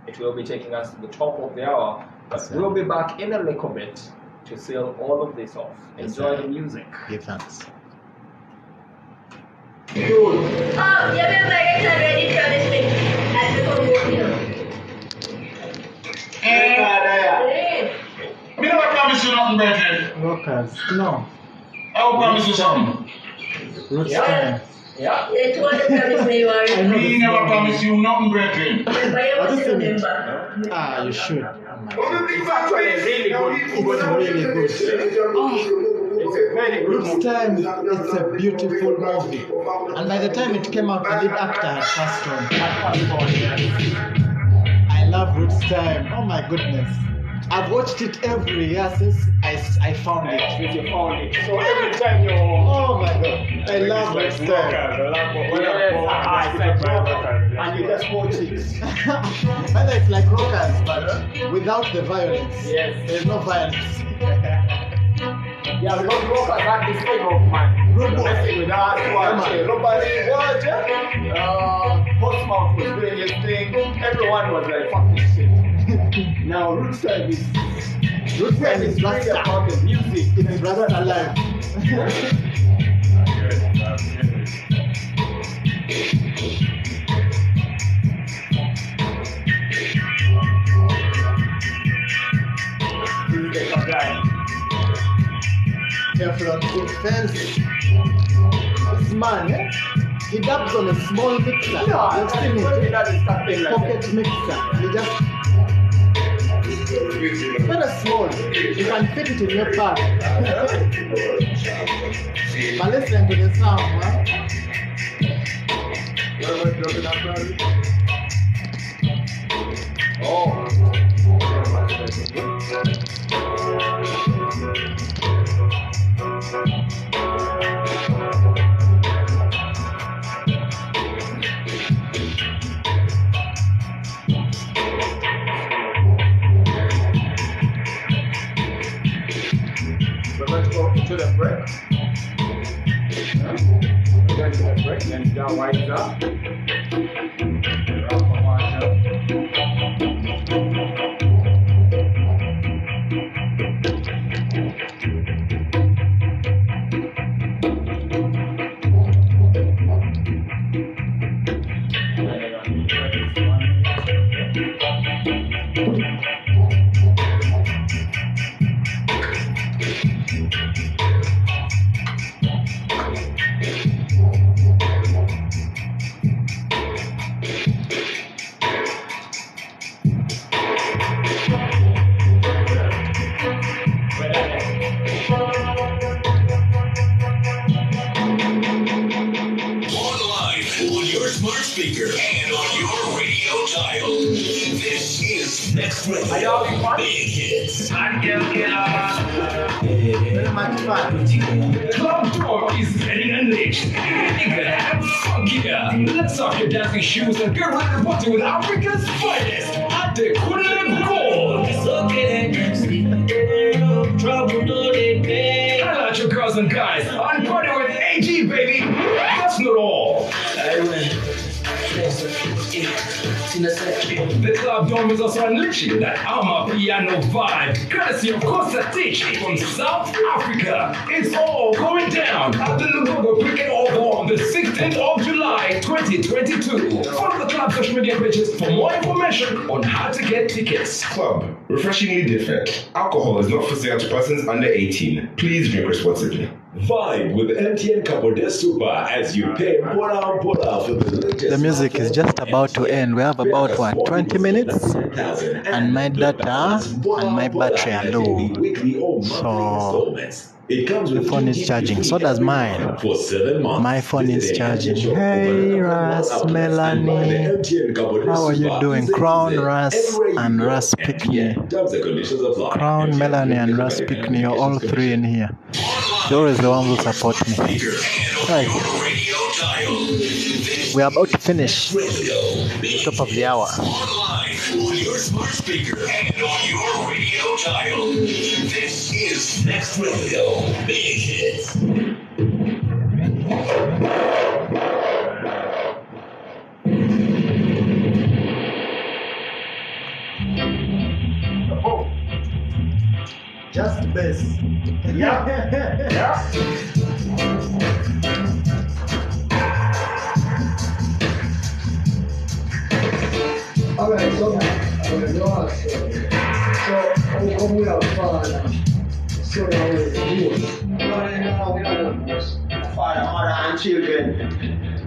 It will be taking us to the top of the hour, but Yes, sir. we'll be back in a little bit to seal all of this off. Yes, Enjoy sir. the music. Give thanks. Oh, yeah, we're very ready for this thing. As we go here. Me never promise you nothing, brethren. Rockers. No. I will promise you something. Roots Yeah. time. Yeah. It was a promise me, you are. Me never promise you nothing, brethren. But I What was is to in it? remember. Ah, you should. Oh my God. It's actually really good. It's really good. It's a very good Roots Time, it's a beautiful movie. And by the time it came out, the lead actor had passed on. I love Roots Time. Oh my goodness. I've watched it every year since I found it. Since you found it. So every time you're... Oh my God. I love Roots Time. And you just watch it. Whether it's like rockers, but without the violence. Yes. There's no violence. Yeah, because rockers had this thing of, man, Rude boy. messing with us, watching. Nobody watching. Portsmouth was doing his thing. Everyone was like, fuck this shit. Now, Roots Time is... Roots Time is really Rasta. about the music. It's Rasta alive. Teflon too fancy. This man, he dabs on a small mixer. Yeah, You've seen it. that is something like Pocket mixer. He just very small. You can fit it in your bag. But listen to the sound, man. Oh. Let's go to the break. We're going to the break, then that winds up. Big hits. Very much fun. Club Talk is getting unleashed. You gotta have fun here. Let's off your dancing shoes and get ready to party with Africa's finest at the Kunle Gold. Highlight your girls and guys and party with AG, baby. That's not all. The club dome is also unleashing that Ama piano vibe, courtesy of Costa Teach from South Africa. It's all going down at the Lugogo Cricket Oval on the 16th of July 2022. Follow the club social media pages for more information on how to get tickets. Club, refreshingly different. Alcohol is not for sale to persons under 18. Please drink responsibly. Vibe with MTN Kabode Super as you pay Bola for the latest. The music is just about to end. We have about 20 minutes, and my data and my battery are low. So the phone is charging. So does mine. My phone is charging. Hey Ras, Melanie, how are you doing? Crown, Ras, and Ras Pickney. Crown, Melanie, and Ras Pickney. You're all three in here. You're always the one who support me. Right. We are about to finish. Top of the hour. On your smart speaker and on your radio dial. This is Next Radio Big Hits. Just bass. Yeah. Yeah. Alright, so como we are father, so now we do. No, we don't know. Father, mother, and children.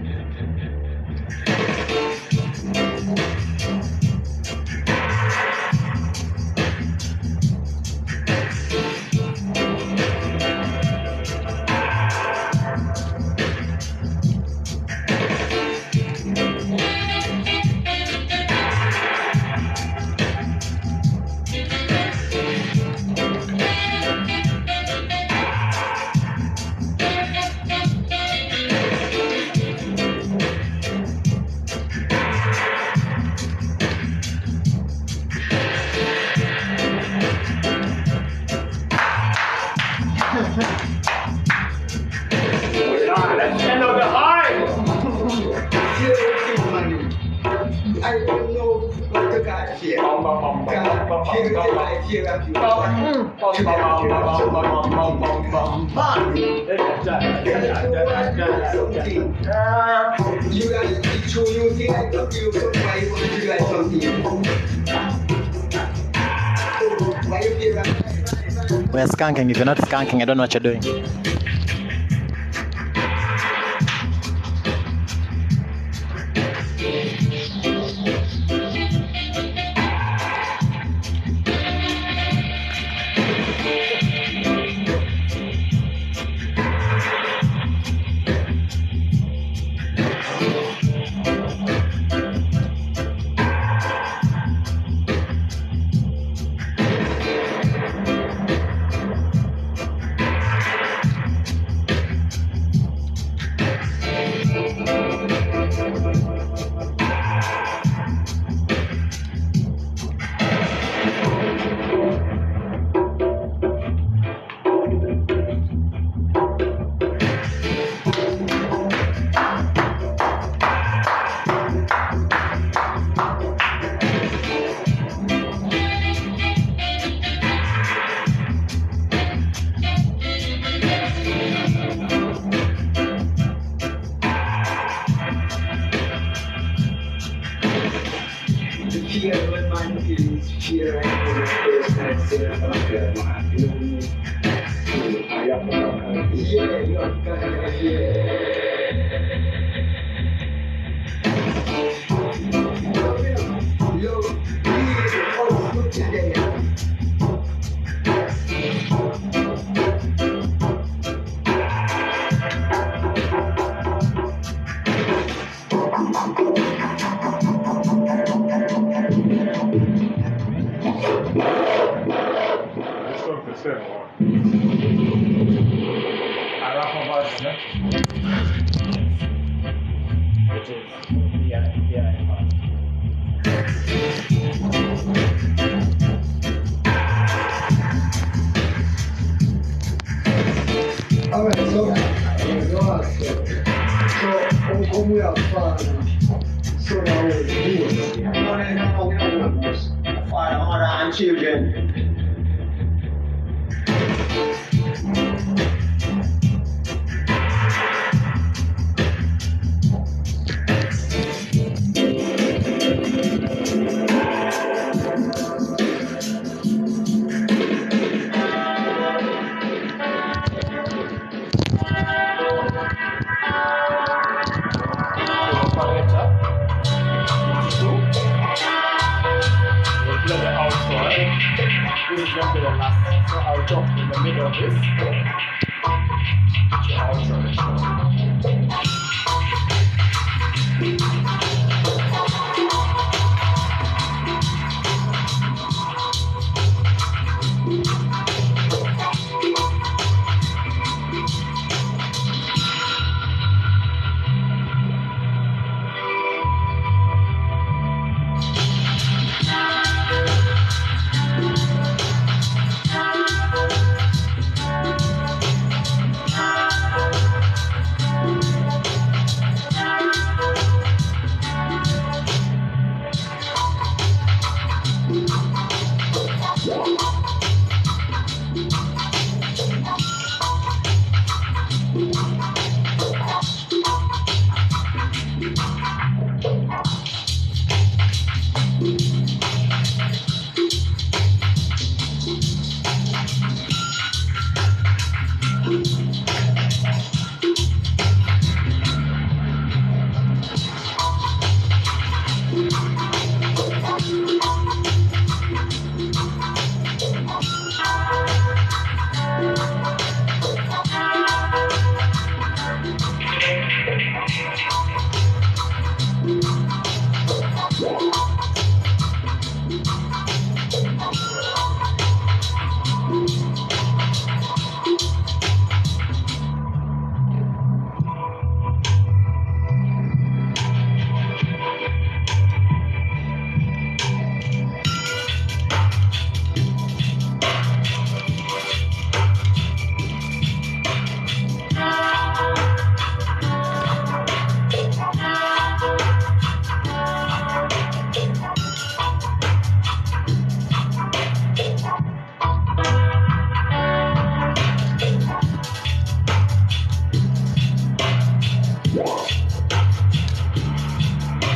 You guys show you think I love you, so why you guys something? Why you feel that? We're skanking. If you're not skanking, I don't know what you're doing. So I'll jump in the middle of this.